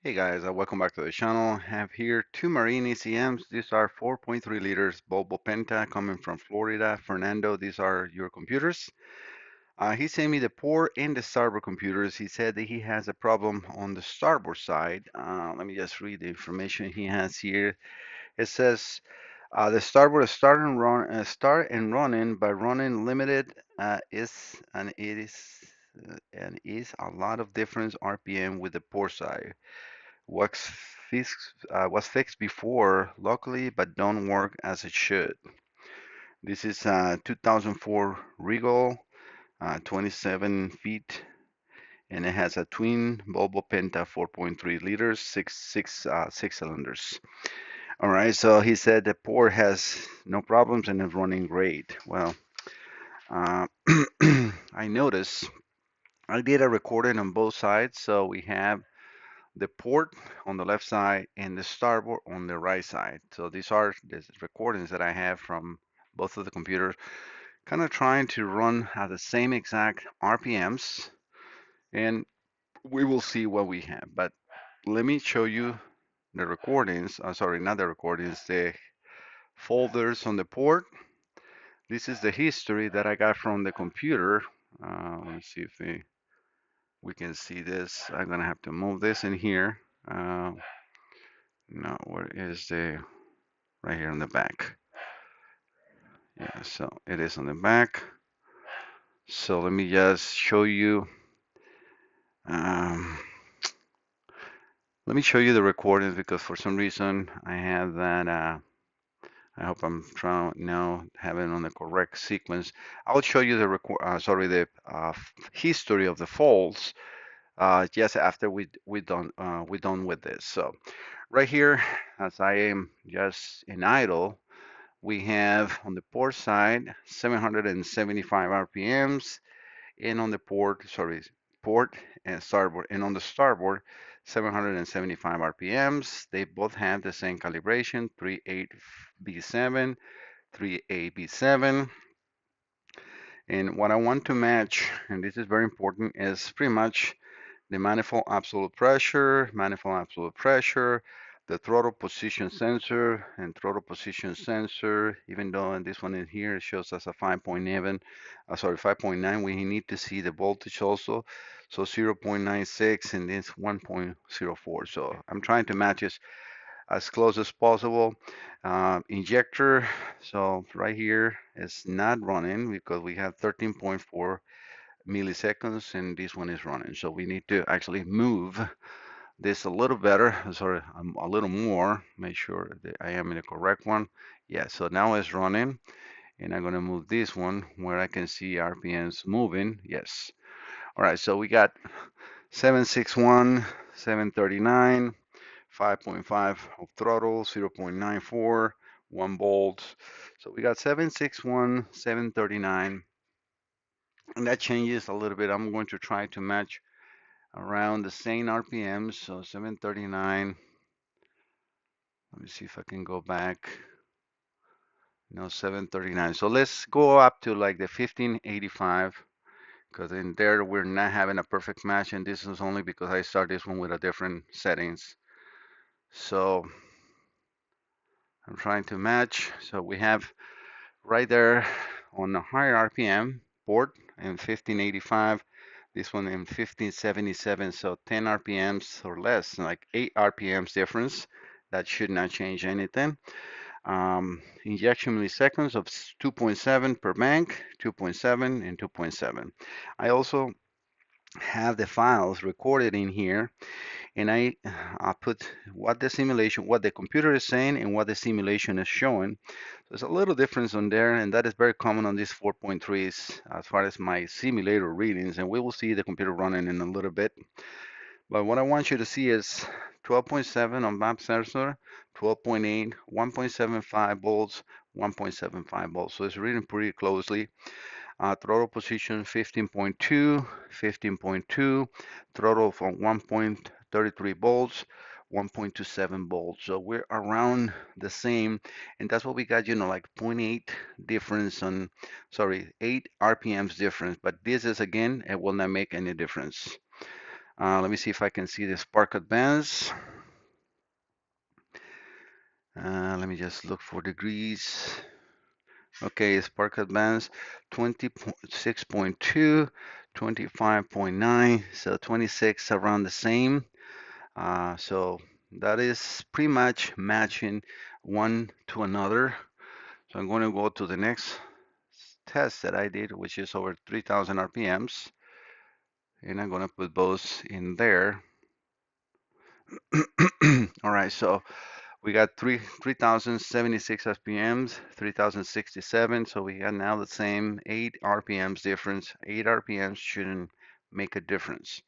Hey guys, welcome back to the channel. I have here two marine ECMs. These are 4.3 liters Volvo Penta coming from Florida. Fernando, these are your computers. He sent me the port and the starboard computers. He said that he has a problem on the starboard side. Let me just read the information he has here. It says the starboard start and running by running limited is a lot of different RPM with the port side was was fixed before locally but don't work as it should. This is 2004 Regal, 27 feet, and it has a twin Volvo Penta 4.3 liters, six cylinders. All right, so he said the port has no problems and is running great. Well, uh, I noticed I did a recording on both sides, so we have the port on the left side and the starboard on the right side. So these are the recordings that I have from both of the computers, kind of trying to run at the same exact RPMs, and we will see what we have. But let me show you the recordings. Sorry, not the recordings, the folders on the port. This is the history that I got from the computer. Let me see if we can see this. I'm gonna have to move this in here. No, where is the right here on the back? Yeah, so it is on the back. So let me just show you. Um, Let me show you the recordings because for some reason I have that. I hope I'm trying now have it on the correct sequence. I'll show you the the history of the folds just after we done with this. So right here, as I am just in idle, we have on the port side 775 RPMs, and on the port and starboard, and on the starboard 775 RPMs. They both have the same calibration, 38B7, 38B7. And what I want to match, and this is very important, is pretty much the manifold absolute pressure, the throttle position sensor, and throttle position sensor, even though in this one in here it shows us a 5.9, we need to see the voltage also. So 0.96 and this 1.04. So I'm trying to match this as close as possible. Injector, so right here is not running because we have 13.4 milliseconds and this one is running. So we need to actually move this a little better, sorry, a little more, make sure that I am in the correct one. Yeah, so now it's running and I'm gonna move this one where I can see RPMs moving. Yes. All right, so we got 761, 739, 5.5 of throttle, 0.94, 1 volt. So we got 761, 739, and that changes a little bit. I'm going to try to match around the same RPMs. So 739. Let me see if I can go back. No, 739. So let's go up to like the 1585 because in there we're not having a perfect match, and this is only because I start this one with a different settings. So I'm trying to match. So we have right there on the higher RPM port in 1585, this one in 1577, so 10 RPMs or less, like 8 RPMs difference. That should not change anything. Injection milliseconds of 2.7 per bank, 2.7 and 2.7. I also have the files recorded in here, and I put what the computer is saying and what the simulation is showing. So there's a little difference on there, and that is very common on these 4.3s as far as my simulator readings, and we will see the computer running in a little bit. But what I want you to see is 12.7 on map sensor, 12.8, 1.75 volts, 1.75 volts. So it's reading pretty closely. Throttle position 15.2, 15.2, throttle from 1.33 volts, 1.27 volts. So we're around the same, and that's what we got, like 0.8 difference on, sorry, 8 RPMs difference. But this is again, it will not make any difference. Let me see if I can see the spark advance. Let me just look for degrees. Okay, spark advance 26.2, 25.9, so 26 around the same. So that is pretty much matching one to another. So I'm going to go to the next test that I did, which is over 3,000 RPMs, and I'm going to put both in there. All right, so we got 3,076 RPMs, 3,067. So we got now the same 8 RPMs difference. 8 RPMs shouldn't make a difference.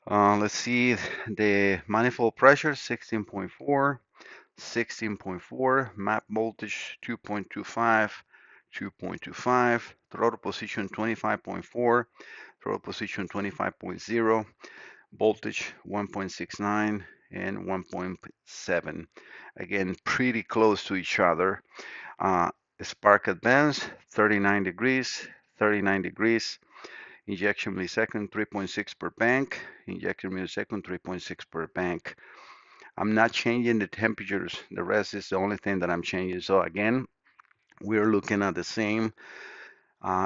Let's see the manifold pressure 16.4, 16.4, map voltage 2.25, 2.25, throttle position 25.4, throttle position 25.0, voltage 1.69 and 1.7. Again, pretty close to each other. Spark advance 39 degrees, 39 degrees. Injection millisecond 3.6 per bank. Injection millisecond 3.6 per bank. I'm not changing the temperatures. The rest is the only thing that I'm changing. So again, we're looking at the same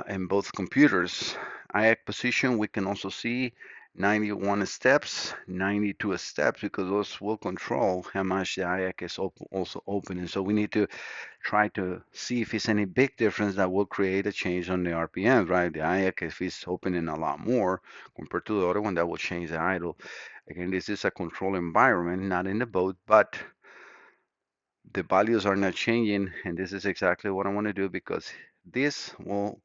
in both computers. IAC position, we can also see 91 steps, 92 steps, because those will control how much the IAC is also opening. So we need to try to see if it's any big difference that will create a change on the RPM, right? The IAC, if it's opening a lot more compared to the other one, that will change the idle. Again, this is a control environment, not in the boat, but the values are not changing, and this is exactly what I want to do because this will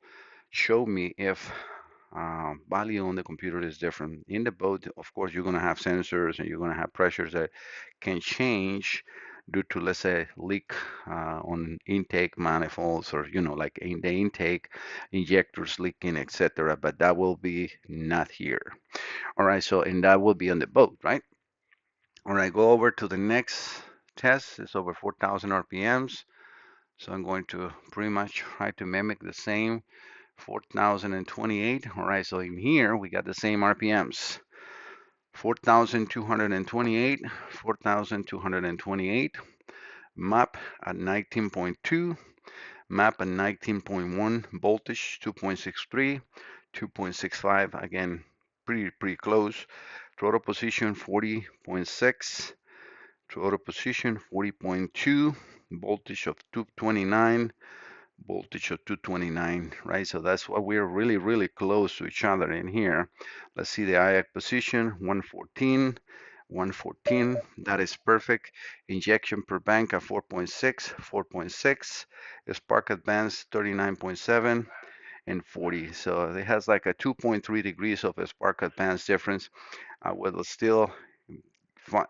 show me if value on the computer is different. In the boat, of course, you're going to have sensors and you're going to have pressures that can change due to, let's say, leak on intake manifolds or, like in the intake injectors leaking, etc. But that will be not here. All right, so, and that will be on the boat, right? All right, go over to the next test. It's over 4,000 RPMs. So I'm going to pretty much try to mimic the same 4,028. All right, so in here we got the same RPMs. 4,228, 4,228. Map at 19.2, map at 19.1, voltage 2.63, 2.65. Again, pretty close. Throttle position 40.6, throttle position 40.2, voltage of 229, voltage of 229, right? So that's why we're really close to each other in here. Let's see the IAC position, 114, 114, that is perfect. Injection per bank at 4.6, 4.6. Spark advance 39.7 and 40. So it has like a 2.3 degrees of a spark advance difference. I will still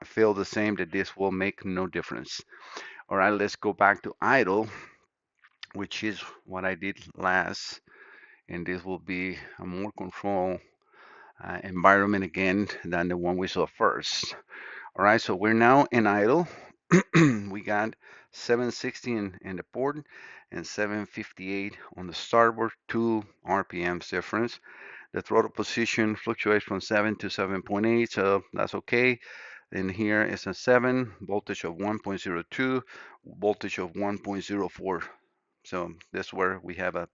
feel the same that this will make no difference. All right, let's go back to idle, which is what I did last, and this will be a more controlled environment again than the one we saw first. All right, so we're now in idle. We got 760 in the port and 758 on the starboard, 2 RPMs difference. The throttle position fluctuates from 7 to 7.8, so that's okay. Then here is a 7, voltage of 1.02, voltage of 1.04. So that's where we have a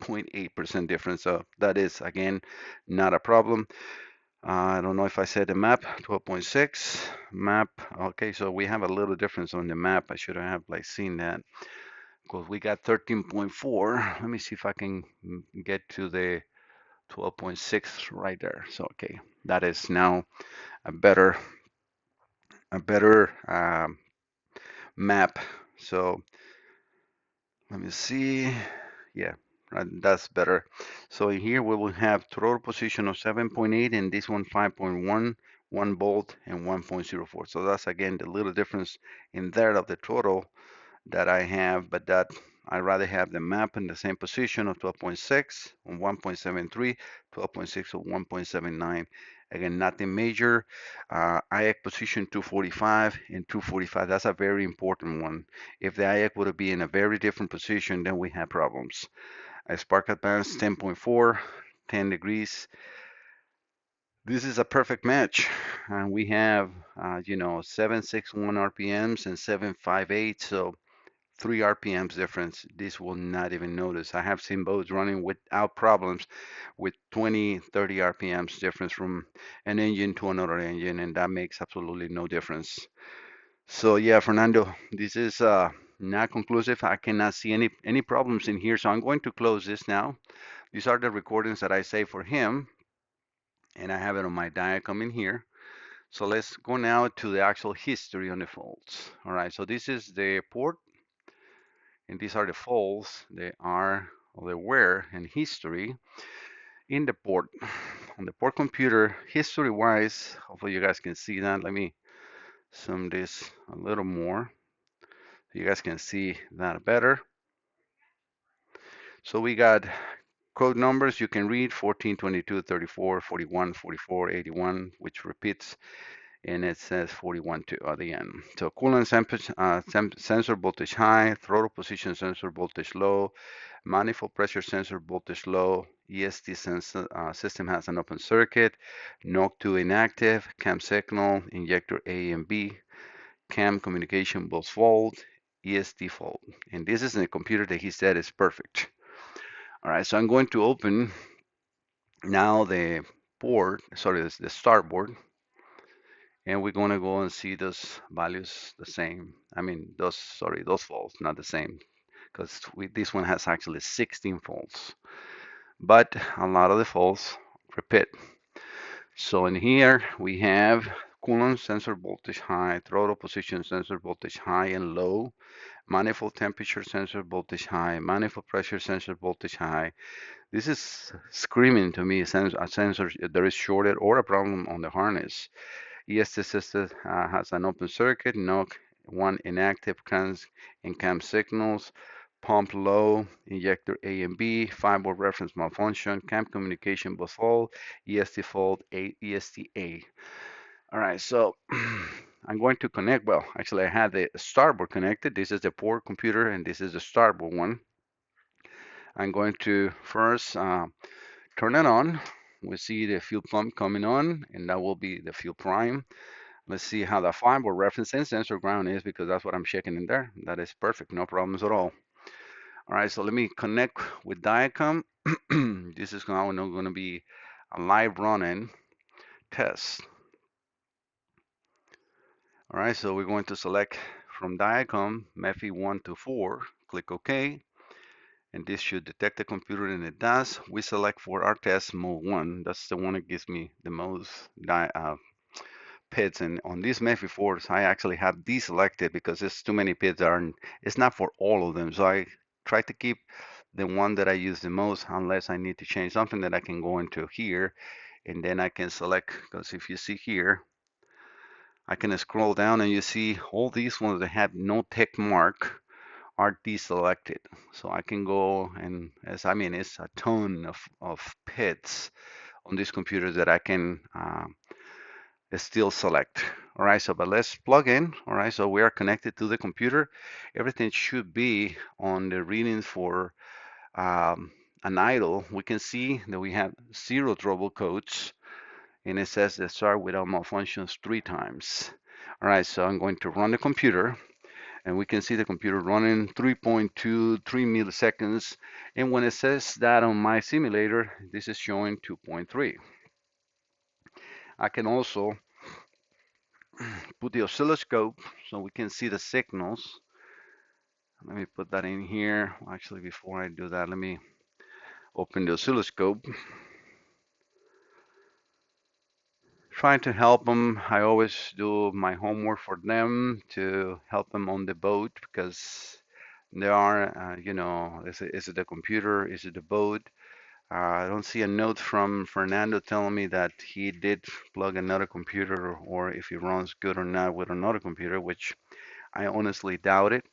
0.8% difference. So that is, again, not a problem. I don't know if I said the map, 12.6 map. Okay, so we have a little difference on the map. I should have like seen that because we got 13.4. Let me see if I can get to the 12.6 right there. So, okay, that is now a better map. So let me see. Yeah, right, that's better. So here we will have throttle position of 7.8 and this one 5.1, 1 volt and 1.04. So that's again the little difference in there of the throttle that I have, but that I rather have the map in the same position of 12.6 on 1.73, 12.6 on 1.79. Again, nothing major. IAC position 245 and 245. That's a very important one. If the IAC would be in a very different position, then we have problems. Spark advance 10.4, 10 degrees. This is a perfect match. And we have, 761 RPMs and 758, so 3 RPMs difference. This will not even notice. I have seen boats running without problems with 20, 30 RPMs difference from an engine to another engine, and that makes absolutely no difference. So yeah, Fernando, this is not conclusive. I cannot see any problems in here, so I'm going to close this now. These are the recordings that I saved for him, and I have it on my diagram in here. So let's go now to the actual history on the faults. All right, so this is the port, and these are the faults. They are, or they were in history in the port. On the port computer, history-wise, hopefully you guys can see that. Let me zoom this a little more so you guys can see that better. So we got code numbers you can read 14, 22, 34, 41, 44, 81, which repeats, and it says 41 to at the end. So coolant sensor voltage high, throttle position sensor voltage low, manifold pressure sensor voltage low, EST sensor, system has an open circuit, NOC2 inactive, cam signal, injector A and B, cam communication both fault, EST fault. And this is in a computer that he said is perfect. All right, so I'm going to open now the board, sorry, the start board, and we're going to go and see those values the same. I mean, those faults, not the same, because this one has actually 16 faults, but a lot of the faults repeat. So in here we have coolant sensor voltage high, throttle position sensor voltage high and low, manifold temperature sensor voltage high, manifold pressure sensor voltage high. This is screaming to me a sensor there is shorted or a problem on the harness. EST system has an open circuit, NOC1 inactive cams and cam signals, pump low, injector A and B, 5-volt reference malfunction, cam communication bus fault, EST fault, EST-A. All right, so I'm going to connect, well, actually I had the starboard connected. This is the port computer and this is the starboard one. I'm going to first turn it on. We see the fuel pump coming on, and that will be the fuel prime. Let's see how the 5-volt reference and sensor ground is because that's what I'm checking in there. That is perfect, no problems at all. All right, so let me connect with Diacom. This is now going to be a live running test. All right, so we're going to select from Diacom MEFI 1 to 4, click OK, and this should detect the computer, and it does. We select for our test mode 1. That's the one that gives me the most pits, and on these MEFI 4s I actually have deselected because there's too many pits it's not for all of them, so I try to keep the one that I use the most unless I need to change something that I can go into here and then I can select, because if you see here I can scroll down and you see all these ones that have no tick mark are deselected. So I can go and it's a ton of pits on these computers that I can still select. All right, so but let's plug in. All right, so we are connected to the computer. Everything should be on the readings for an idle. We can see that we have 0 trouble codes, and it says that start without malfunctions 3 times. All right, so I'm going to run the computer, and we can see the computer running 3.23 milliseconds. And when it says that on my simulator, this is showing 2.3. I can also put the oscilloscope so we can see the signals. Let me put that in here. Actually, before I do that, let me open the oscilloscope. Trying to help them. I always do my homework for them to help them on the boat because there are, is it the computer? Is it the boat? I don't see a note from Fernando telling me that he did plug another computer or if he runs good or not with another computer, which I honestly doubt it.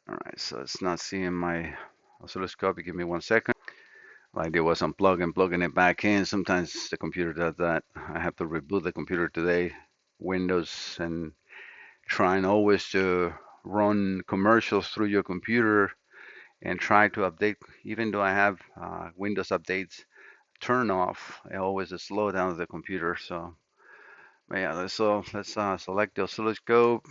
All right, so it's not seeing my oscilloscope. Give me 1 second. Like there was plugging it back in. Sometimes the computer does that. I have to reboot the computer today, Windows, and trying always to run commercials through your computer and try to update. Even though I have Windows updates, turn off. It always slow down the computer. So, but yeah, let's select the oscilloscope.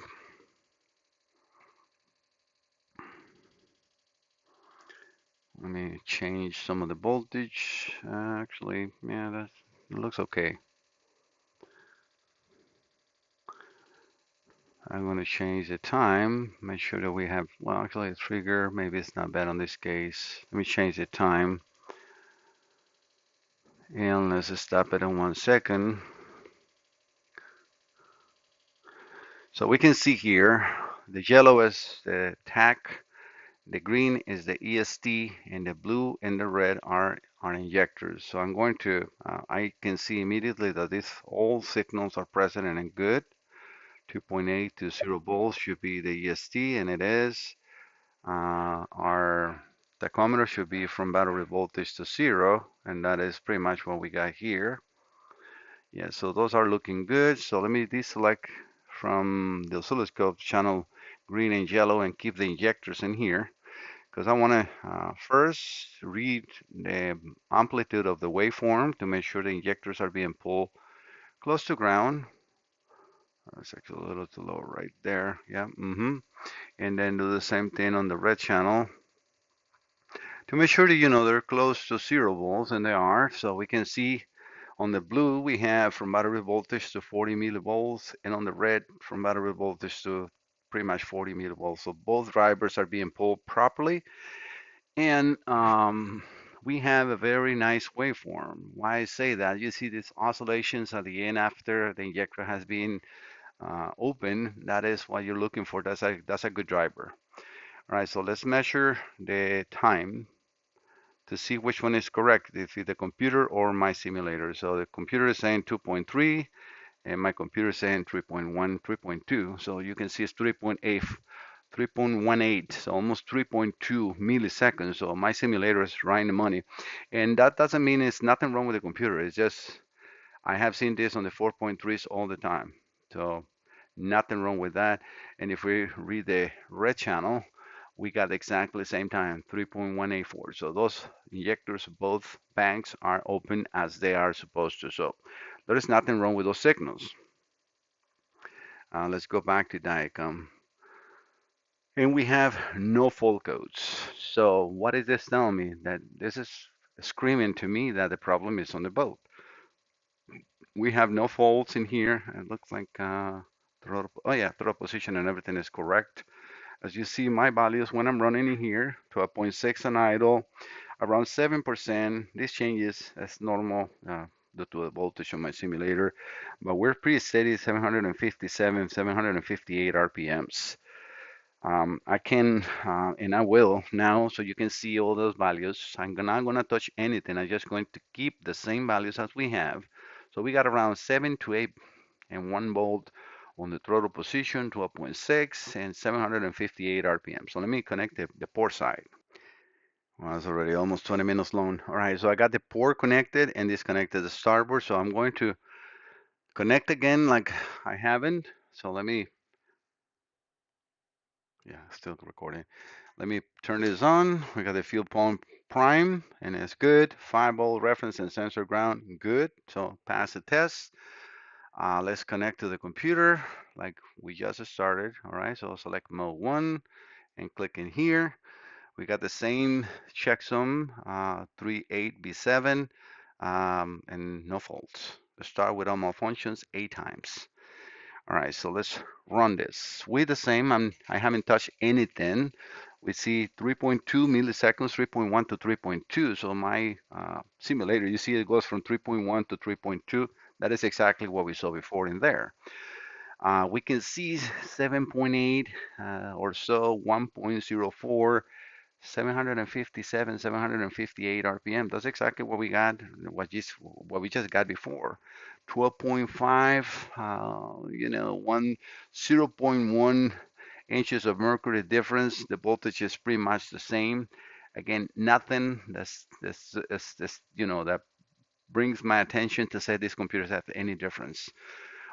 Let me change some of the voltage. Actually, yeah, that looks okay. I'm going to change the time. Make sure that we have, well, actually a trigger. Maybe it's not bad on this case. Let me change the time. And let's stop it in 1 second. So we can see here, the yellow is the TAC, the green is the EST, and the blue and the red are injectors. So I'm going to, I can see immediately that these all signals are present and good. 2.8 to 0 volts should be the EST, and it is. Our tachometer should be from battery voltage to 0, and that is pretty much what we got here. Yeah, so those are looking good. So let me deselect from the oscilloscope channel green and yellow and keep the injectors in here because I want to first read the amplitude of the waveform to make sure the injectors are being pulled close to ground. It's actually a little too low right there. Yeah. And then do the same thing on the red channel to make sure that they're close to 0 volts, and they are. So we can see on the blue we have from battery voltage to 40 millivolts, and on the red from battery voltage to pretty much 40 millivolts. So both drivers are being pulled properly, and we have a very nice waveform. Why I say that? You see these oscillations at the end after the injector has been open. That is what you're looking for. That's a good driver. All right, so let's measure the time to see which one is correct, if it's the computer or my simulator. So the computer is saying 2.3 and my computer is saying 3.1, 3.2. So you can see it's 3.8, 3.18, so almost 3.2 milliseconds. So my simulator is right in the money. And that doesn't mean it's nothing wrong with the computer. It's just I have seen this on the 4.3s all the time. So nothing wrong with that. And if we read the red channel, we got exactly the same time, 3.184. So those injectors, both banks are open as they are supposed to. So there is nothing wrong with those signals. Let's go back to Diacom. And we have no fault codes. So what is this telling me? That this is screaming to me that the problem is on the boat. We have no faults in here. It looks like oh yeah, throttle position and everything is correct. As you see, my values when I'm running in here, 12.6 on idle, around 7%. This changes as normal due to the voltage on my simulator, but we're pretty steady, 757, 758 RPMs. I can, and I will now, so you can see all those values. I'm not gonna touch anything. I'm just going to keep the same values as we have. So we got around 7 to 8 and 1 volt on the throttle position, 12.6 and 758 RPM. So let me connect the port side. Well, it's already almost 20 minutes long. All right, so I got the port connected and disconnected the starboard. So I'm going to connect again like I haven't. So let me, yeah, still recording. Let me turn this on. We got the fuel pump prime and it's good. 5-volt reference and sensor ground, good. So pass the test. Let's connect to the computer like we just started. All right, so select mode 1 and click in here. We got the same checksum, 38B7, and no faults. Let's start with all malfunctions 8 times. All right, so let's run this. With the same, I haven't touched anything. We see 3.2 milliseconds, 3.1 to 3.2. So my simulator, you see it goes from 3.1 to 3.2. That is exactly what we saw before in there. We can see 7.8 or so, 1.04, 757, 758 RPM. That's exactly what we got, what we just got before. 12.5, 0.1 inches of mercury difference. The voltage is pretty much the same. Again, nothing that brings my attention to say these computers have any difference.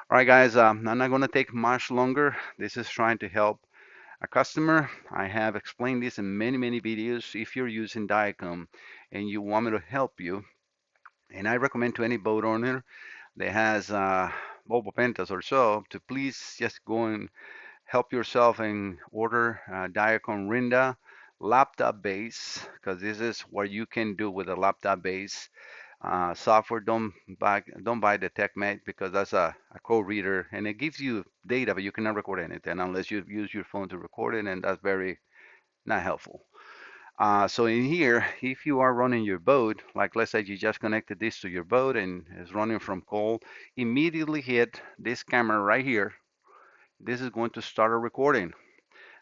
All right, guys, I'm not going to take much longer. This is trying to help a customer. I have explained this in many videos. If you're using Diacom and you want me to help you And I recommend to any boat owner that has Volvo Pentas or so to please just go and help yourself and order Diacom Rinda laptop base, because this is what you can do with a laptop base. Software, don't buy the TechMate, because that's a code reader and it gives you data, but you cannot record anything unless you use your phone to record it, and that's very not helpful. So in here, if you are running your boat, like let's say you just connected this to your boat and it's running from cold, immediately hit this camera right here. This is going to start a recording.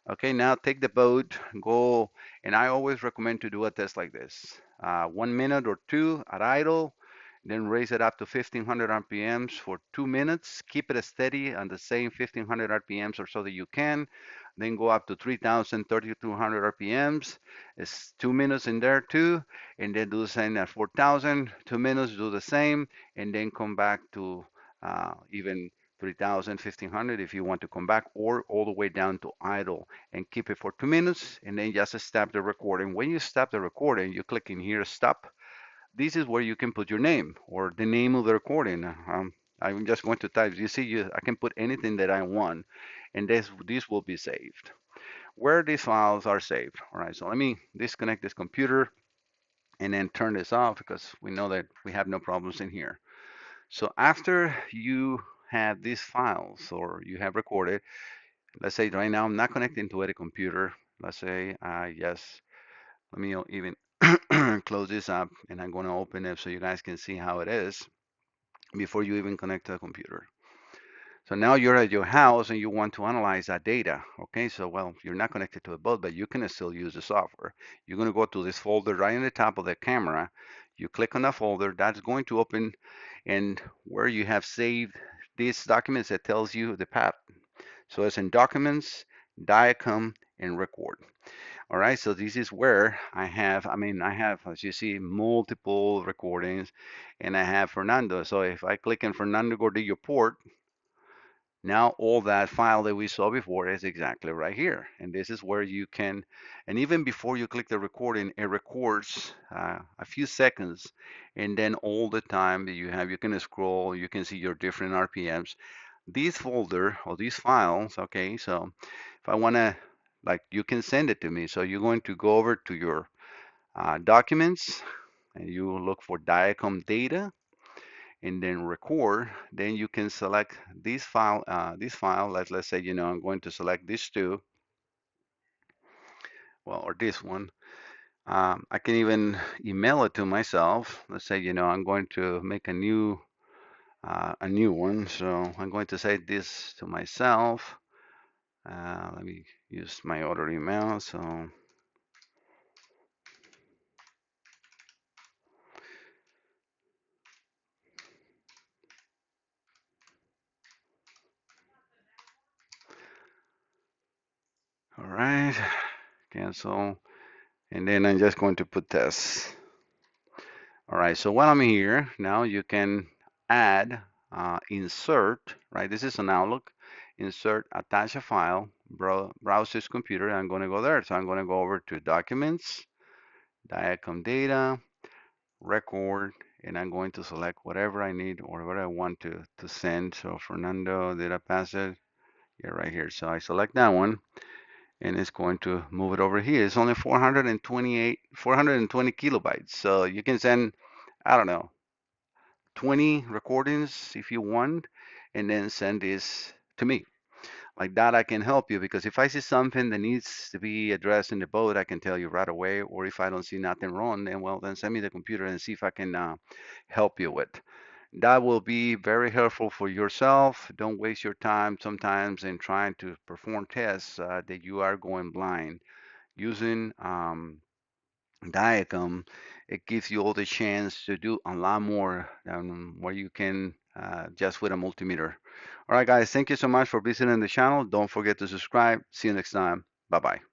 Okay, now take the boat, go, and I always recommend to do a test like this. 1 minute or two at idle, then raise it up to 1500 RPMs for 2 minutes. Keep it steady on the same 1500 RPMs or so that you can. Then go up to 3000, 3200 RPMs. It's 2 minutes in there too. And then do the same at 4000, 2 minutes, do the same. And then come back to even 3000, 1500 if you want to come back, or all the way down to idle and keep it for 2 minutes. And then just stop the recording. When you stop the recording, you click in here, stop. This is where you can put your name or the name of the recording. I'm just going to type. You see, I can put anything that I want, and this will be saved. Where these files are saved. All right, so let me disconnect this computer and then turn this off, because we know that we have no problems in here. So after you have these files or you have recorded, let's say right now I'm not connecting to any computer. Let's say yes, let me even close this up, and I'm going to open it so you guys can see how it is before you even connect to the computer. So now you're at your house and you want to analyze that data. Okay, so well, you're not connected to a boat, but you can still use the software. You're going to go to this folder right in the top of the camera. You click on that folder, that's going to open, and where you have saved these documents, that tells you the path. So it's in Documents, Diacom, and Record. All right, so this is where I have, as you see, multiple recordings, and I have Fernando. So if I click on Fernando Gordillo port, now all that file that we saw before is exactly right here. And this is where you can, and even before you click the recording, it records a few seconds, and then all the time that you have, you can scroll, you can see your different RPMs. These folder or these files, okay, so if I want to, like, you can send it to me. So you're going to go over to your documents, and you look for Diacom data, and then record. Then you can select this file. Let's say, I'm going to select these two, well, or this one. I can even email it to myself. Let's say, I'm going to make a new one. So I'm going to say this to myself. Let me use my other email. So, all right, cancel. And then I'm just going to put test. All right, so while I'm here, now you can add, insert, right? This is an Outlook. Insert, attach a file, browse this computer. I'm going to go there. So I'm going to go over to Documents, Diacom Data, Record, and I'm going to select whatever I need or whatever I want to send. So Fernando, did I pass it? Yeah, right here. So I select that one, and it's going to move it over here. It's only 420 kilobytes. So you can send, I don't know, 20 recordings if you want, and then send this to me. Like that, I can help you, because if I see something that needs to be addressed in the boat, I can tell you right away. Or if I don't see nothing wrong, then well, then send me the computer and see if I can help you with. That will be very helpful for yourself. Don't waste your time sometimes in trying to perform tests that you are going blind. Using Diacom, it gives you all the chance to do a lot more than what you can just with a multimeter. All right, guys, thank you so much for visiting the channel. Don't forget to subscribe. See you next time. Bye bye.